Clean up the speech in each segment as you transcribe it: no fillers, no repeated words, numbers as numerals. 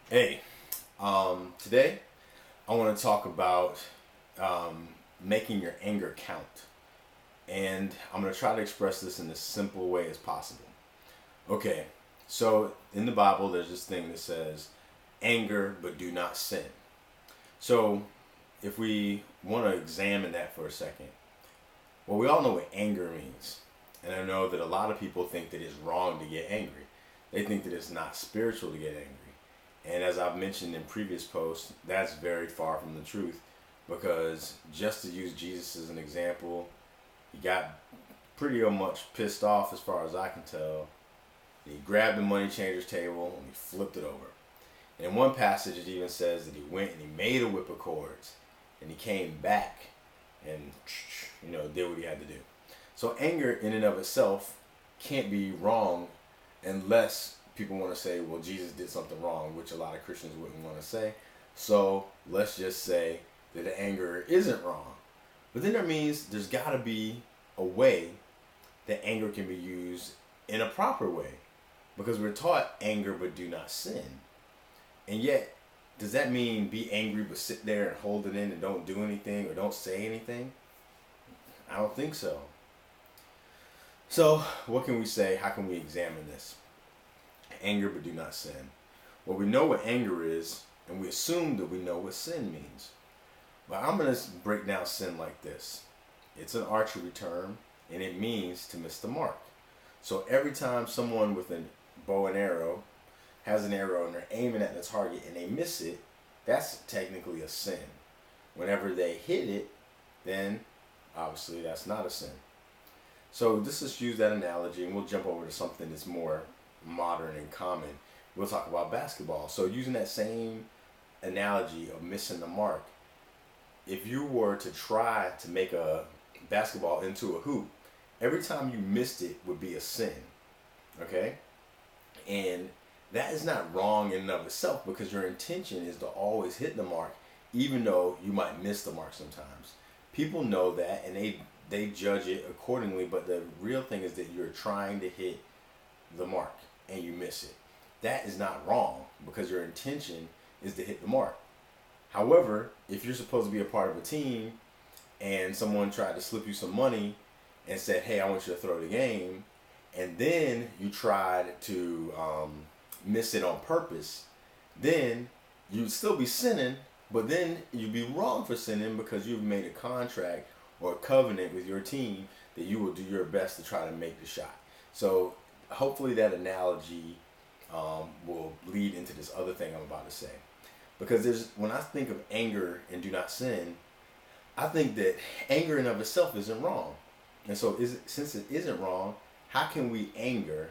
Hey, today I want to talk about making your anger count. And I'm going to try to express this in as simple way as possible. Okay, so in the Bible, there's this thing that says, anger, but do not sin. So if we want to examine that for a second, well, we all know what anger means. And I know that a lot of people think that it's wrong to get angry. They think that it's not spiritual to get angry. And as I've mentioned in previous posts, that's very far from the truth because just to use Jesus as an example, he got pretty much pissed off as far as I can tell. He grabbed the money changer's table and he flipped it over. And in one passage, it even says that he went and he made a whip of cords and he came back and did what he had to do. So anger in and of itself can't be wrong unless people want to say, well, Jesus did something wrong, which a lot of Christians wouldn't want to say. So let's just say that the anger isn't wrong. But then that means there's got to be a way that anger can be used in a proper way. Because we're taught anger but do not sin. And yet, does that mean be angry but sit there and hold it in and don't do anything or don't say anything? I don't think so. So, what can we say? How can we examine this? Anger but do not sin. Well, we know what anger is, and we assume that we know what sin means. But I'm going to break down sin like this. It's an archery term, and it means to miss the mark. So every time someone with a bow and arrow has an arrow and they're aiming at the target and they miss it, that's technically a sin. Whenever they hit it, then obviously that's not a sin. So let's just use that analogy and we'll jump over to something that's more modern and common. We'll talk about basketball. So using that same analogy of missing the mark, if you were to try to make a basketball into a hoop, every time you missed it would be a sin. Okay? And that is not wrong in and of itself because your intention is to always hit the mark, even though you might miss the mark sometimes. People know that and they judge it accordingly, but the real thing is that you're trying to hit the mark and you miss it. That is not wrong because your intention is to hit the mark. However, if you're supposed to be a part of a team and someone tried to slip you some money and said, hey, I want you to throw the game, and then you tried to miss it on purpose, then you'd still be sinning, but then you'd be wrong for sinning because you've made a contract or a covenant with your team that you will do your best to try to make the shot. So hopefully that analogy will lead into this other thing I'm about to say. Because when I think of anger and do not sin, I think that anger in of itself isn't wrong. And so since it isn't wrong, how can we anger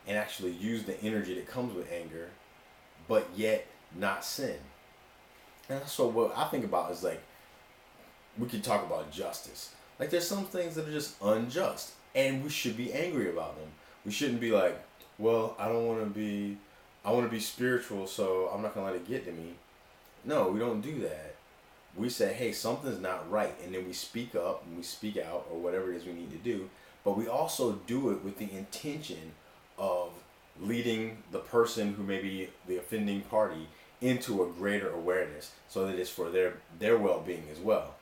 and actually use the energy that comes with anger, but yet not sin? And so what I think about is like, we could talk about justice. Like there's some things that are just unjust and we should be angry about them. We shouldn't be like, well, I want to be spiritual, so I'm not going to let it get to me. No, we don't do that. We say, hey, something's not right. And then we speak up and we speak out or whatever it is we need to do. But we also do it with the intention of leading the person who may be the offending party into a greater awareness so that it's for their well-being as well.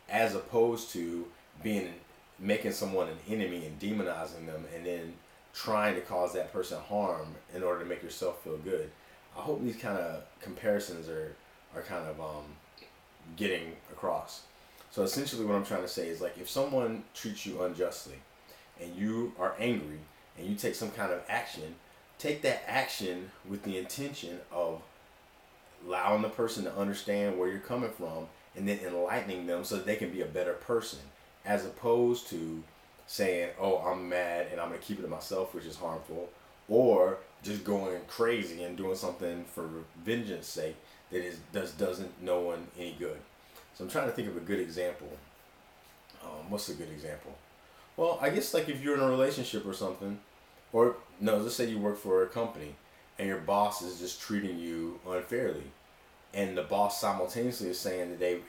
As opposed to making someone an enemy and demonizing them and then trying to cause that person harm in order to make yourself feel good. I hope these kind of comparisons are kind of getting across. So essentially what I'm trying to say is like if someone treats you unjustly and you are angry and you take some kind of action, take that action with the intention of allowing the person to understand where you're coming from and then enlightening them so that they can be a better person, as opposed to saying, oh, I'm mad and I'm going to keep it to myself, which is harmful, or just going crazy and doing something for vengeance sake that doesn't no one any good. So I'm trying to think of a good example. What's a good example? Well, I guess like if you're in a relationship or something, or no, let's say you work for a company and your boss is just treating you unfairly, and the boss simultaneously is saying that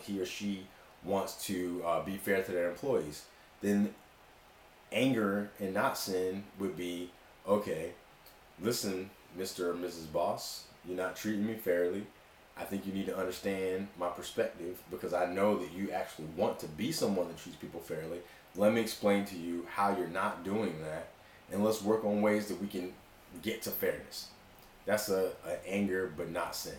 he or she wants to be fair to their employees, then anger and not sin would be, okay, listen, Mr. or Mrs. Boss, You're not treating me fairly. I think you need to understand my perspective because I know that you actually want to be someone that treats people fairly. Let me explain to you how you're not doing that, and let's work on ways that we can get to fairness. That's a anger but not sin.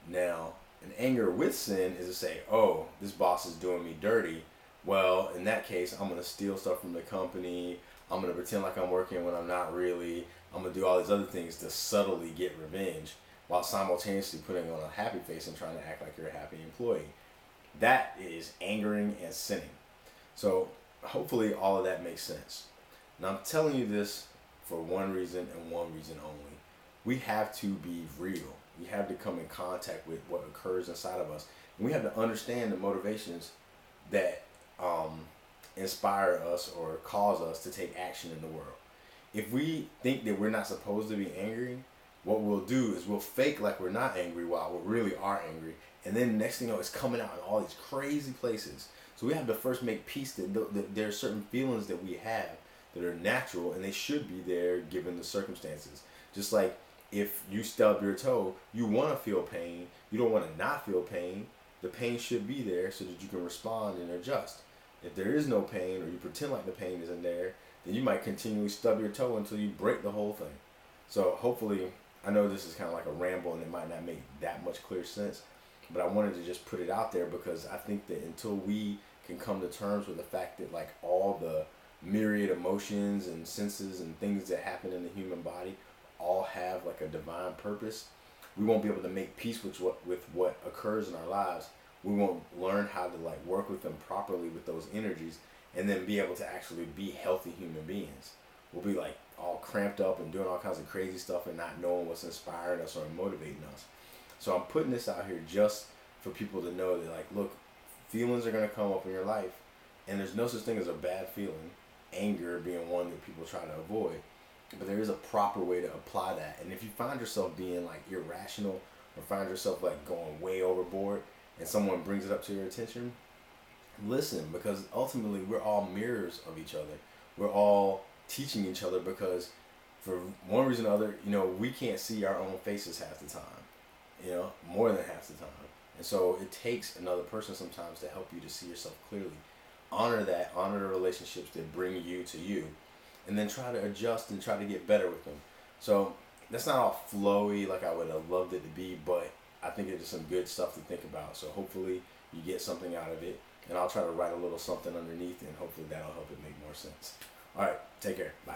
Now, an anger with sin is to say, oh, this boss is doing me dirty. Well, in that case, I'm going to steal stuff from the company. I'm going to pretend like I'm working when I'm not really. I'm going to do all these other things to subtly get revenge while simultaneously putting on a happy face and trying to act like you're a happy employee. That is angering and sinning. So hopefully all of that makes sense. Now I'm telling you this for one reason and one reason only. We have to be real. We have to come in contact with what occurs inside of us. And we have to understand the motivations that inspire us or cause us to take action in the world. If we think that we're not supposed to be angry, what we'll do is we'll fake like we're not angry while we really are angry. And then next thing you know, it's coming out in all these crazy places. So we have to first make peace that there are certain feelings that we have that are natural and they should be there given the circumstances. Just like if you stub your toe, you want to feel pain. You don't want to not feel pain. The pain should be there so that you can respond and adjust. If there is no pain or you pretend like the pain isn't there, then you might continually stub your toe until you break the whole thing. So hopefully, I know this is kind of like a ramble and it might not make that much clear sense, but I wanted to just put it out there because I think that until we can come to terms with the fact that like all the myriad emotions and senses and things that happen in the human body all have like a divine purpose, we won't be able to make peace with what occurs in our lives. We won't learn how to like work with them properly with those energies and then be able to actually be healthy human beings. We'll be like all cramped up and doing all kinds of crazy stuff and not knowing what's inspiring us or motivating us. So I'm putting this out here just for people to know that like, look, feelings are going to come up in your life and there's no such thing as a bad feeling, anger being one that people try to avoid. But there is a proper way to apply that. And if you find yourself being like irrational or find yourself like going way overboard and someone brings it up to your attention, listen, because ultimately we're all mirrors of each other. We're all teaching each other because for one reason or other, we can't see our own faces half the time, more than half the time. And so it takes another person sometimes to help you to see yourself clearly. Honor that, honor the relationships that bring you to you, and then try to adjust and try to get better with them. So that's not all flowy like I would have loved it to be, but I think it's some good stuff to think about. So hopefully you get something out of it, and I'll try to write a little something underneath, and hopefully that'll help it make more sense. All right, take care. Bye.